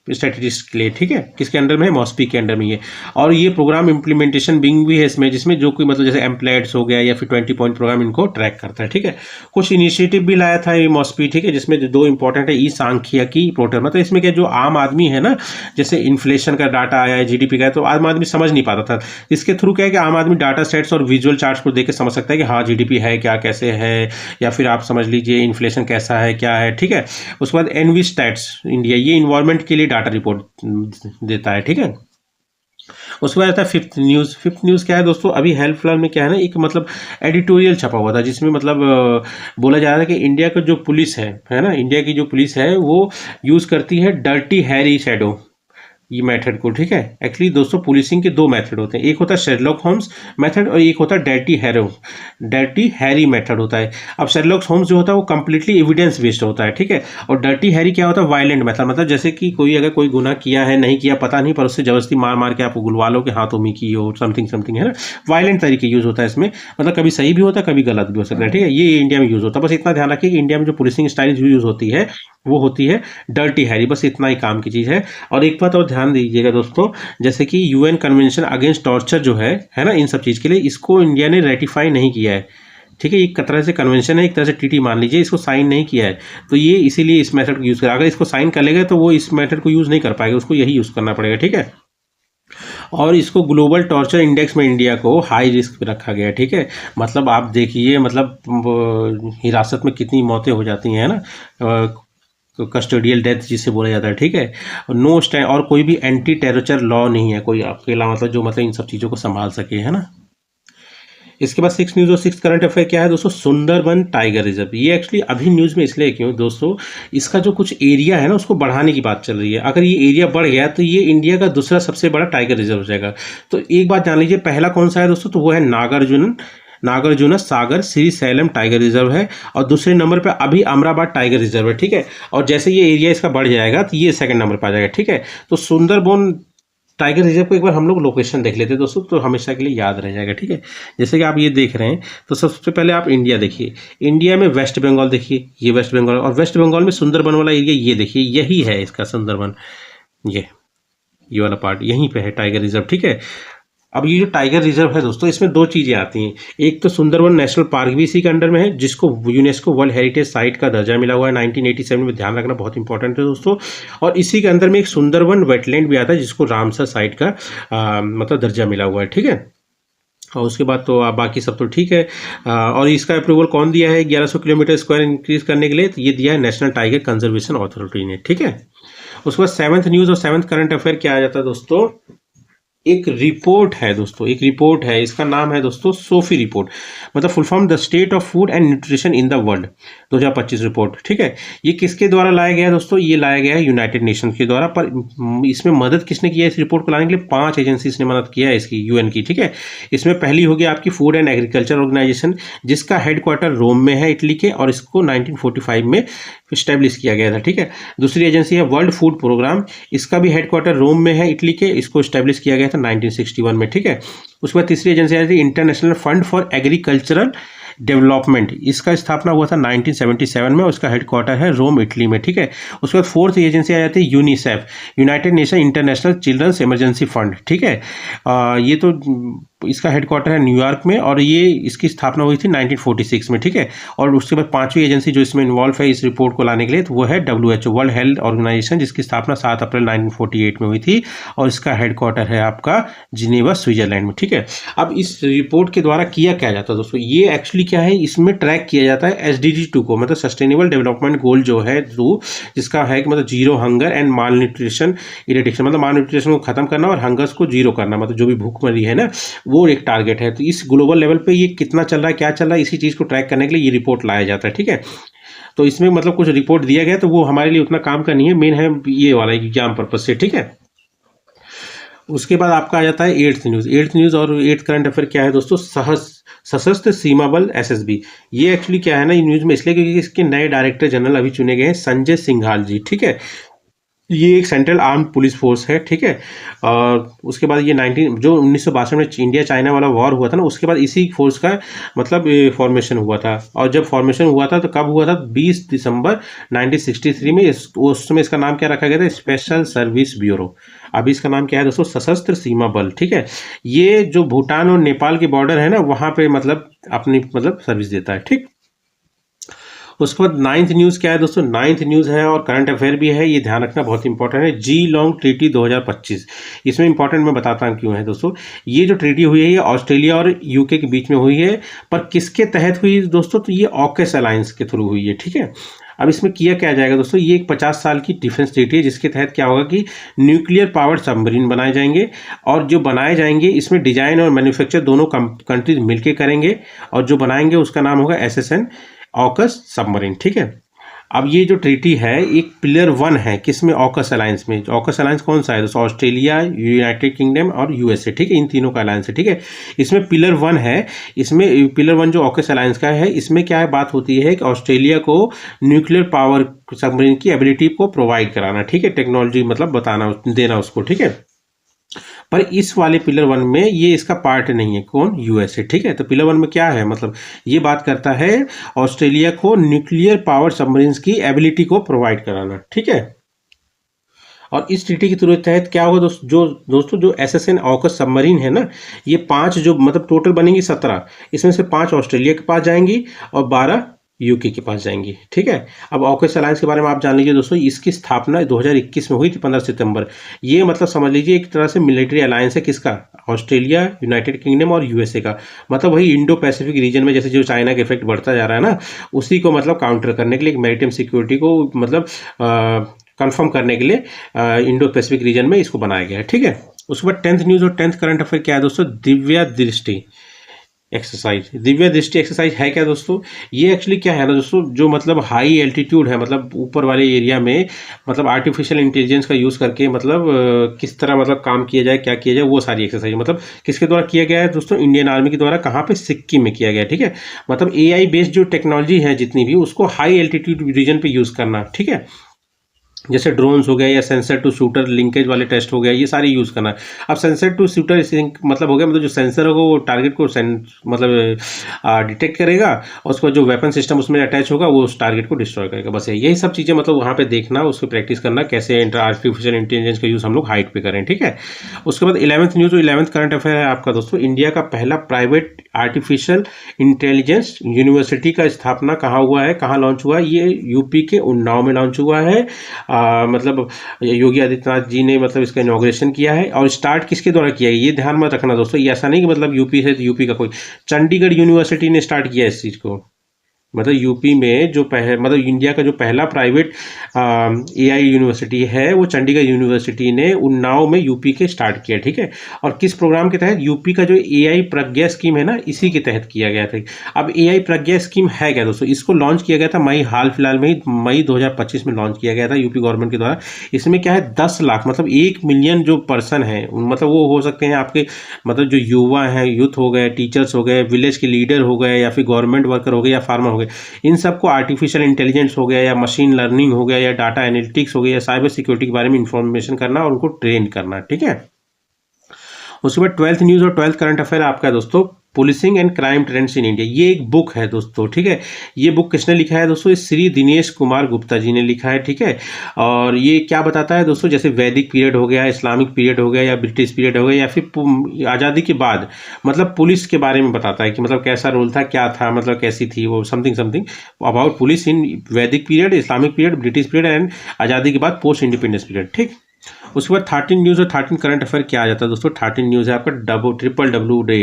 स्टैटिस्टिक्स के लिए, ठीक है। किसके अंडर में है? मॉस्पी के अंडर में ये। और ये प्रोग्राम इम्प्लीमेंटेशन विंग भी है इसमें, जिसमें जो कोई मतलब जैसे एम्प्लेट्स हो गया या फिर 20 पॉइंट प्रोग्राम इनको ट्रैक करता है, ठीक है। कुछ इनिशिएटिव भी लाया था ये मॉस्पी, ठीक है, जिसमें जो दो इंपॉर्टेंट है, ई सांख्यिकी पोर्टल। मतलब इसमें क्या, जो आम आदमी है ना, जैसे इन्फ्लेशन का डाटा आया है, जीडीपी का, तो आम आदमी समझ नहीं पाता था। इसके थ्रू क्या है कि आम आदमी डाटा सेट्स और विजुअल चार्ट्स को देख के समझ सकता है कि हाँ जीडीपी है क्या, कैसे है, या फिर आप समझ लीजिए इन्फ्लेशन कैसा है, क्या है, ठीक है। उसके बाद एनवी स्टैट्स इंडिया, ये इन्वायरमेंट के लिए डाटा रिपोर्ट देता है, ठीक है। उसके बाद आता है फिफ्थ न्यूज़। फिफ्थ न्यूज़ क्या है दोस्तों, अभी हेल्प फिलहाल में क्या है ना, एक मतलब एडिटोरियल छपा हुआ था, जिसमें मतलब बोला जा रहा है कि इंडिया का जो पुलिस है ना, इंडिया की जो पुलिस है वो यूज़ करती है डर्टी हैरी शैडो, ये मेथड को, ठीक है। एक्चुअली दोस्तों पुलिसिंग के दो मेथड होते हैं, एक होता है शेरलॉक होम्स मेथड और एक होता है डर्टी हैरी मेथड होता है। अब शेरलॉक होम्स जो होता है वो कंप्लीटली एविडेंस बेस्ड होता है, ठीक है। और डर्टी हैरी क्या होता है? वायलेंट मेथड, मतलब जैसे कि कोई अगर कोई गुनाह किया है, नहीं किया पता नहीं, पर उससे जबरदस्ती मार मार के आपको गुलवा लो कि हाँ तुम ही की हो, समथिंग है ना। वायलेंट तरीके यूज़ होता है इसमें, मतलब कभी सही भी होता है कभी गलत भी हो सकता है, ठीक है। ये इंडिया में यूज़ होता है। बस इतना ध्यान रखिए कि इंडिया में जो पुलिसिंग स्टाइल यूज़ होती है वो होती है डर्टी हैरी, बस इतना ही काम की चीज़ है। और एक बात और ध्यान दीजिएगा दोस्तों, जैसे कि यूएन कन्वेंशन अगेंस्ट टॉर्चर जो है ना, इन सब चीज़ के लिए इसको इंडिया ने रेटिफाई नहीं किया है, ठीक है। एक तरह से कन्वेंशन है, एक तरह से टीटी मान लीजिए, इसको साइन नहीं किया है, तो ये इसीलिए इस मेथड को यूज़ करा। अगर इसको साइन कर लेगा तो वो इस मेथड को यूज़ नहीं कर पाएगा, उसको यही यूज़ करना पड़ेगा, ठीक है। और इसको ग्लोबल टॉर्चर इंडेक्स में इंडिया को हाई रिस्क पे रखा गया है, ठीक है। मतलब आप देखिए, मतलब हिरासत में कितनी मौतें हो जाती हैं ना, कस्टोडियल डेथ जिसे बोला जाता है, ठीक है। नो स्टैंड, और कोई भी एंटी टेररिस्ट लॉ नहीं है कोई अकेला, मतलब जो मतलब इन सब चीज़ों को संभाल सके, है ना। इसके बाद सिक्स न्यूज़ और सिक्स करंट अफेयर क्या है दोस्तों, सुंदरबन टाइगर रिजर्व। ये एक्चुअली अभी न्यूज़ में इसलिए क्यों दोस्तों, इसका जो कुछ एरिया है ना उसको बढ़ाने की बात चल रही है। अगर ये एरिया बढ़ गया तो ये इंडिया का दूसरा सबसे बड़ा टाइगर रिजर्व हो जाएगा। तो एक बात जान लीजिए, पहला कौन सा है दोस्तों, तो वो है Nagarjuna Sagar Shri slam tiger reserve है, और दूसरे नंबर पे अभी अमराबाद टाइगर रिजर्व है, ठीक है। और जैसे ये एरिया इसका बढ़ जाएगा तो ये सेकंड नंबर पर आ जाएगा, ठीक है। तो सुंदरबन टाइगर रिजर्व को एक बार हम लोग लोकेशन देख लेते हैं दोस्तों, तो हमेशा के लिए याद रह जाएगा, ठीक है। जैसे कि आप ये देख रहे हैं, तो सबसे पहले आप इंडिया देखिए, इंडिया में वेस्ट बंगाल देखिए, ये वेस्ट बंगाल, और वेस्ट बंगाल में सुंदरबन वाला एरिया ये देखिए, यही है इसका सुंदरबन, ये वाला पार्ट यहीं पे है टाइगर रिजर्व, ठीक है। अब ये जो टाइगर रिजर्व है दोस्तों, इसमें दो चीज़ें आती हैं। एक तो सुंदरबन नेशनल पार्क भी इसी के अंडर में है, जिसको यूनेस्को वर्ल्ड हेरिटेज साइट का दर्जा मिला हुआ है 1987 में, ध्यान रखना बहुत इंपॉर्टेंट है दोस्तों। और इसी के अंदर में एक सुंदरबन वेटलैंड भी आता है, जिसको रामसर साइट का मतलब दर्जा मिला हुआ है, ठीक है। और उसके बाद तो बाकी सब तो ठीक है। और इसका अप्रूवल कौन दिया है 1100 किलोमीटर स्क्वायर इंक्रीज करने के लिए, तो ये दिया है नेशनल टाइगर कंजर्वेशन अथॉरिटी ने, ठीक है। उसके बाद सेवंथ न्यूज़ और सेवंथ करंट अफेयर क्या आ जाता है दोस्तों, एक रिपोर्ट है दोस्तों, एक रिपोर्ट है, इसका नाम है दोस्तों सोफी रिपोर्ट, मतलब full form the state of food and nutrition in the world 2025 report, ठीक है। ये किसके द्वारा लाया गया है दोस्तों, ये लाया गया है यूनाइटेड नेशन के द्वारा, पर इसमें मदद किसने किया है इस रिपोर्ट को लाने के लिए, 5 एजेंसीज ने मदद किया है इसकी, यूएन की, ठीक है। इसमें पहली होगी आपकी फूड एंड एग्रीकल्चर ऑर्गेनाइजेशन, जिसका हेडक्वार्टर रोम में है इटली के, और इसको 1945 में इस्टेब्लिश किया गया था, ठीक है। दूसरी एजेंसी है वर्ल्ड फूड प्रोग्राम, इसका भी हेडक्वार्टर रोम में है इटली के, इसको इस्टेब्लिश किया गया था 1961 में, ठीक है। उसके बाद तीसरी एजेंसी आई थी international fund for agricultural development, इसका स्थापना हुआ था 1977 में, उसका हेडक्वार्टर है रोम इटली में, ठीक है। उसके बाद फोर्थ एजेंसी आ जाती है UNICEF, United Nation international children's emergency fund, ठीक है। ये तो इसका हेडक्वार्टर है न्यूयॉर्क में और ये इसकी स्थापना हुई थी 1946 में, ठीक है। और उसके बाद पांचवी एजेंसी जो इसमें इन्वॉल्व है इस रिपोर्ट को लाने के लिए, तो वो है WHO, वर्ल्ड हेल्थ ऑर्गेनाइजेशन, जिसकी स्थापना 7 अप्रैल 1948 में हुई थी और इसका हेडक्वार्टर है आपका जिनेवा स्विट्जरलैंड में, ठीक है। अब इस रिपोर्ट के द्वारा किया क्या जाता है दोस्तों, ये एक्चुअली क्या है, इसमें ट्रैक किया जाता है SDG 2 को, मतलब सस्टेनेबल डेवलपमेंट गोल जो है 2, जिसका है कि मतलब zero hunger and malnutrition eradication, मतलब माल न्यूट्रिशन को खत्म करना और हंगर्स को जीरो करना, मतलब जो भी भूखमरी है ना वो एक टारगेट है। तो इस ग्लोबल लेवल पे ये कितना चल रहा है, क्या चल रहा है, इसी चीज़ को ट्रैक करने के लिए ये रिपोर्ट लाया जाता है, ठीक है। तो इसमें मतलब कुछ रिपोर्ट दिया गया तो वो हमारे लिए उतना काम का नहीं है, मेन है ये वाला एग्जाम पर्पज से, ठीक है। उसके बाद आपका आ जाता है एट्थ न्यूज़ और एट्थ करंट अफेयर क्या है दोस्तों, सशस्त्र सीमा बल SSB। ये एक्चुअली क्या है ना, ये न्यूज़ में इसलिए क्योंकि इसके नए डायरेक्टर जनरल अभी चुने गए हैं, संजय सिंघाल जी, ठीक है। ये एक सेंट्रल आर्म पुलिस फोर्स है, ठीक है। और उसके बाद ये 1962 में इंडिया चाइना वाला वॉर हुआ था ना, उसके बाद इसी फोर्स का मतलब फॉर्मेशन हुआ था। और जब फॉर्मेशन हुआ था तो कब हुआ था, 20 दिसंबर 1963 में। उस समय इसका नाम क्या रखा गया था, स्पेशल सर्विस ब्यूरो। अभी इसका नाम क्या है दोस्तों, सशस्त्र सीमा बल, ठीक है। ये जो भूटान और नेपाल के बॉर्डर है ना, वहाँ पे मतलब अपनी मतलब सर्विस देता है, ठीक। उसके बाद नाइन्थ न्यूज़ क्या है दोस्तों, नाइन्थ न्यूज़ है और करंट अफेयर भी है, ये ध्यान रखना बहुत इंपॉर्टेंट है, जीलोंग ट्रीटी 2025। इसमें इंपॉर्टेंट मैं बताता हूँ क्यों है दोस्तों। ये जो ट्रीटी हुई है ये ऑस्ट्रेलिया और UK के बीच में हुई है, पर किसके तहत हुई दोस्तों, तो ये ऑकस अलायंस के थ्रू हुई है, ठीक है। अब इसमें किया क्या जाएगा दोस्तों, ये एक 50 साल की डिफेंस ट्रीटी है, जिसके तहत क्या होगा कि न्यूक्लियर पावर्ड सबमरीन बनाए जाएंगे, और जो बनाए जाएंगे इसमें डिजाइन और मैन्युफैक्चर दोनों कंट्रीज मिलकर करेंगे, और जो बनाएंगे उसका नाम होगा SSN ऑकस सबमरीन, ठीक है। अब ये जो ट्रीटी है एक पिलर 1 है, किसमें, ऑकस अलायंस में। ऑकस अलायंस कौन सा है दोस्तों, ऑस्ट्रेलिया, यूनाइटेड किंगडम और USA, ठीक है, इन तीनों का अलायंस है, ठीक है। इसमें पिलर 1 है, इसमें पिलर 1 जो ऑकस अलायंस का है, इसमें क्या है बात होती है कि ऑस्ट्रेलिया को न्यूक्लियर पावर सबमरीन की एबिलिटी को प्रोवाइड कराना, ठीक है, टेक्नोलॉजी मतलब बताना देना उसको, ठीक है। पर इस वाले पिलर 1 में ये इसका पार्ट नहीं है, कौन, USA, ठीक है। तो पिलर 1 में क्या है, मतलब ये बात करता है ऑस्ट्रेलिया को न्यूक्लियर पावर सबमरीन्स की एबिलिटी को प्रोवाइड कराना, ठीक है। और इस ट्रीटी के तहत क्या होगा दोस्तों, जो SSN ऑकस सबमरीन है ना, ये 5 जो मतलब टोटल बनेंगी 17, इसमें से 5 ऑस्ट्रेलिया के पास जाएंगी और 12 UK के पास जाएंगी, ठीक है। अब ऑकस अलायंस के बारे में आप जान लीजिए दोस्तों, इसकी स्थापना 2021 में हुई थी 15 सितंबर। ये मतलब समझ लीजिए एक तरह से मिलिट्री अलायंस है, किसका, ऑस्ट्रेलिया, यूनाइटेड किंगडम और USA का, मतलब वही इंडो पैसिफिक रीजन में जैसे जो चाइना का इफेक्ट बढ़ता जा रहा है ना, उसी को मतलब काउंटर करने के लिए, एक मैरीटाइम सिक्योरिटी को मतलब कंफर्म करने के लिए इंडो पैसिफिक रीजन में इसको बनाया गया है, ठीक है। उसके बाद 10th न्यूज़ और 10th करंट अफेयर क्या है दोस्तों, दिव्या दृष्टि एक्सरसाइज। दिव्या दृष्टि एक्सरसाइज है क्या दोस्तों, ये एक्चुअली क्या है ना दोस्तों, जो मतलब हाई एल्टीट्यूड है, मतलब ऊपर वाले एरिया में मतलब आर्टिफिशियल इंटेलिजेंस का यूज़ करके मतलब किस तरह मतलब काम किया जाए, क्या किया जाए, वो सारी एक्सरसाइज मतलब किसके द्वारा किया गया है दोस्तों, इंडियन आर्मी के द्वारा, कहाँ पे, सिक्किम में किया गया है, ठीक है। मतलब AI बेस्ड जो टेक्नोलॉजी है जितनी भी, उसको हाई एल्टीट्यूड रीजन पे यूज़ करना, ठीक है। जैसे ड्रोन्स हो गए या सेंसर टू शूटर लिंकेज वाले टेस्ट हो गए, ये सारे यूज़ करना है। अब सेंसर टू शूटर मतलब हो गया, मतलब जो सेंसर होगा वो टारगेट को मतलब डिटेक्ट करेगा, और उसका जो वेपन सिस्टम उसमें अटैच होगा वो उस टारगेट को डिस्ट्रॉय करेगा, बस यही सब चीज़ें मतलब वहाँ पे देखना, उसको प्रैक्टिस करना, कैसे आर्टिफिशियल इंटेलिजेंस का यूज़ हम लोग हाइट पे करें, ठीक है। उसके बाद 11th न्यूज़ और 11th करंट अफेयर है आपका दोस्तों, इंडिया का पहला प्राइवेट आर्टिफिशियल इंटेलिजेंस यूनिवर्सिटी का स्थापना कहाँ हुआ है, कहाँ लॉन्च हुआ है, ये UP के उन्नाव में लॉन्च हुआ है। मतलब योगी आदित्यनाथ जी ने मतलब इसका इनॉग्रेशन किया है, और स्टार्ट किसके द्वारा किया है, ये ध्यान में रखना दोस्तों, ये ऐसा नहीं कि मतलब UP है तो UP का कोई, चंडीगढ़ यूनिवर्सिटी ने स्टार्ट किया इस चीज़ को। मतलब यूपी में जो मतलब इंडिया का जो पहला प्राइवेट AI यूनिवर्सिटी है वो चंडीगढ़ यूनिवर्सिटी ने उन्नाव में यूपी के स्टार्ट किया, ठीक है। और किस प्रोग्राम के तहत, यूपी का जो AI प्रज्ञा स्कीम है ना, इसी के तहत किया गया था। अब AI प्रज्ञा स्कीम है क्या दोस्तों, इसको लॉन्च किया गया था हाल फिलहाल में ही मई 2025 में लॉन्च किया गया था यूपी गवर्नमेंट के द्वारा। इसमें क्या है, 10 लाख मतलब 1 मिलियन जो पर्सन है, मतलब वो हो सकते हैं आपके मतलब जो युवा हैं, यूथ हो गए, टीचर्स हो गए, विलेज के लीडर हो गए, या फिर गवर्नमेंट वर्कर हो गए, या फार्मर हो गए, इन सबको आर्टिफिशियल इंटेलिजेंस हो गया या मशीन लर्निंग हो गया या डाटा एनालिटिक्स हो गया या साइबर सिक्योरिटी के बारे में इंफॉर्मेशन करना और उनको ट्रेन करना, ठीक है। उसके बाद 12th न्यूज़ और 12th करंट अफेयर आपका है दोस्तों, policing and crime trends in India. ये एक बुक है दोस्तों, ठीक है। ये बुक किसने लिखा है दोस्तों? श्री दिनेश कुमार गुप्ता जी ने लिखा है, ठीक है। और ये क्या बताता है दोस्तों, जैसे वैदिक पीरियड हो गया, इस्लामिक पीरियड हो गया, या ब्रिटिश पीरियड हो गया, या फिर आज़ादी के बाद मतलब पुलिस के बारे में बताता है कि मतलब कैसा रोल था, क्या था, मतलब कैसी थी वो, समथिंग समथिंग अबाउट पुलिस इन वैदिक period, Islamic period, British period and आज़ादी के बाद पोस्ट इंडिपेंडेंस पीरियड, ठीक। उसके बाद 13 न्यूज़ और 13 करंट अफेयर क्या आ जाता है दोस्तों? 13 न्यूज़ है आपका WWW डे।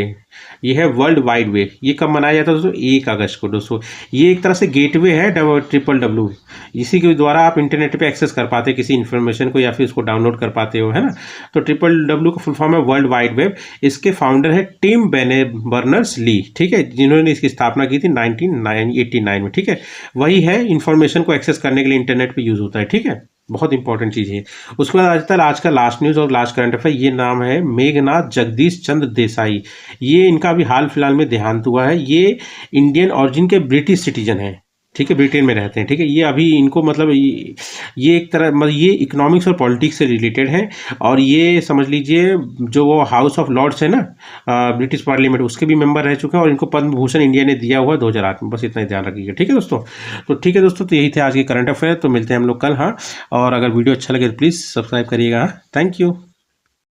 ये है वर्ल्ड वाइड वेब। ये कब मनाया जाता है दोस्तों? 1 अगस्त को दोस्तों। ये एक तरह से गेटवे है WWW, इसी के द्वारा आप इंटरनेट पे एक्सेस कर पाते हैं किसी इन्फॉर्मेशन को, या फिर उसको डाउनलोड कर पाते हो, है ना। तो WWW का फुल फॉर्म है वर्ल्ड वाइड वेब। इसके फाउंडर है टिम बर्नर्स ली, ठीक है, जिन्होंने इसकी स्थापना की थी 1989 में, ठीक है। वही है, इंफॉर्मेशन को एक्सेस करने के लिए इंटरनेट पर यूज़ होता है, ठीक है। बहुत इंपॉर्टेंट चीज़ है। उसके बाद आज का लास्ट न्यूज़ और लास्ट करंट अफेयर, ये नाम है मेघनाथ जगदीश चंद्र देसाई। ये इनका अभी हाल फिलहाल में देहांत हुआ है। ये इंडियन ऑरिजिन के ब्रिटिश सिटीजन हैं, ठीक है, ब्रिटेन में रहते हैं, ठीक है। ये अभी इनको मतलब ये एक तरह मतलब ये इकोनॉमिक्स और पॉलिटिक्स से रिलेटेड है। और ये समझ लीजिए जो वो हाउस ऑफ लॉर्ड्स है ना, ब्रिटिश पार्लियामेंट, उसके भी मेंबर रह चुके हैं। और इनको पद्म भूषण इंडिया ने दिया हुआ 2008 में। बस इतना ही ध्यान रखिएगा, ठीक है दोस्तों। तो ठीक है दोस्तों, तो यही थे आज के करंट अफेयर। तो मिलते हैं हम लोग कल, हाँ। और अगर वीडियो अच्छा लगे तो प्लीज़ सब्सक्राइब करिएगा। Thank you.